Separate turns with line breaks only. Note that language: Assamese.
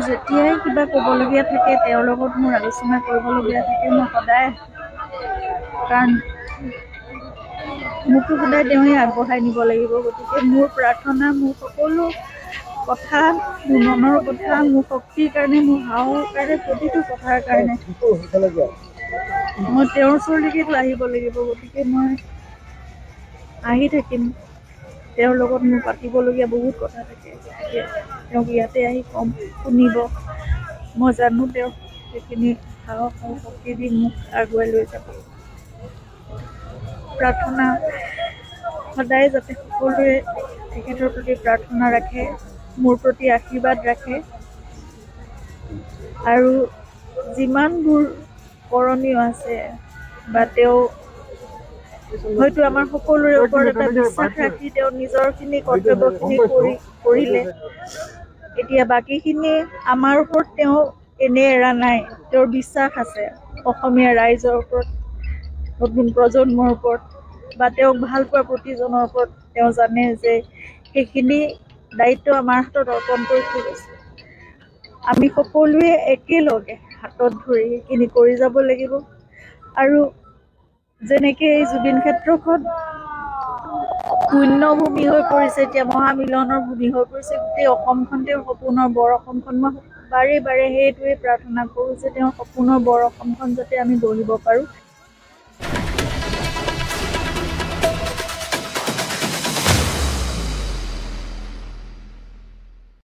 যেতিয়াই কিবা ক'বলগীয়া থাকে তেওঁৰ লগত মোৰ আলোচনা কৰিবলগীয়া থাকে মই সদায়, কাৰণ মোকতো সদায় তেওঁৱে আগবঢ়াই নিব লাগিব। গতিকে মোৰ প্ৰাৰ্থনা, মোৰ সকলো কথা, মোৰ মনৰ কথা, মোৰ শক্তিৰ কাৰণে, মোৰ সাহসৰ কাৰণে, প্ৰতিটো কথাৰ কাৰণে মই তেওঁৰ ওচৰলৈকেতো আহিব লাগিব। গতিকে মই আহি থাকিম। তেওঁৰ লগত মোৰ পাতিবলগীয়া বহুত কথা থাকে। গতিকে তেওঁক ইয়াতে আহি কম, শুনিব। মই জানো তেওঁ সেইখিনি সাহস আৰু শক্তি দি মোক আগুৱাই লৈ যাব। প্ৰাৰ্থনা সদায় যাতে সকলোৱে তেখেতৰ প্ৰতি প্ৰাৰ্থনা ৰাখে, মোৰ প্ৰতি আশীৰ্বাদ ৰাখে, আৰু যিমানবোৰ কৰণীয় আছে বা তেওঁ হয়তো আমাৰ সকলোৰে ওপৰত এটা বিশ্বাস ৰাখি তেওঁ নিজৰখিনি কৰ্তব্যখিনি কৰিলে। এতিয়া বাকীখিনি আমাৰ ওপৰত তেওঁ এনে এৰা নাই। তেওঁৰ বিশ্বাস আছে অসমীয়া ৰাইজৰ ওপৰত, নতুন প্ৰজন্মৰ ওপৰত, বা তেওঁক ভাল পোৱা প্ৰতিজনৰ ওপৰত। তেওঁ জানে যে সেইখিনি দায়িত্ব আমাৰ হাতত অৰ্পণ কৰি থৈ গৈছে। আমি সকলোৱে একেলগে হাতত ধৰি সেইখিনি কৰি যাব লাগিব। আৰু যেনেকে এই জুবিন ক্ষেত্ৰখন শূন্যভূমি হৈ পৰিছে, এতিয়া মহামিলনৰ ভূমি হৈ পৰিছে, গোটেই অসমখন তেওঁৰ সপোনৰ বৰ অসমখন। মই বাৰে বাৰে সেইটোৱে প্ৰাৰ্থনা কৰোঁ যে তেওঁৰ সপোনৰ বৰ অসমখন যাতে আমি গঢ়িব পাৰোঁ।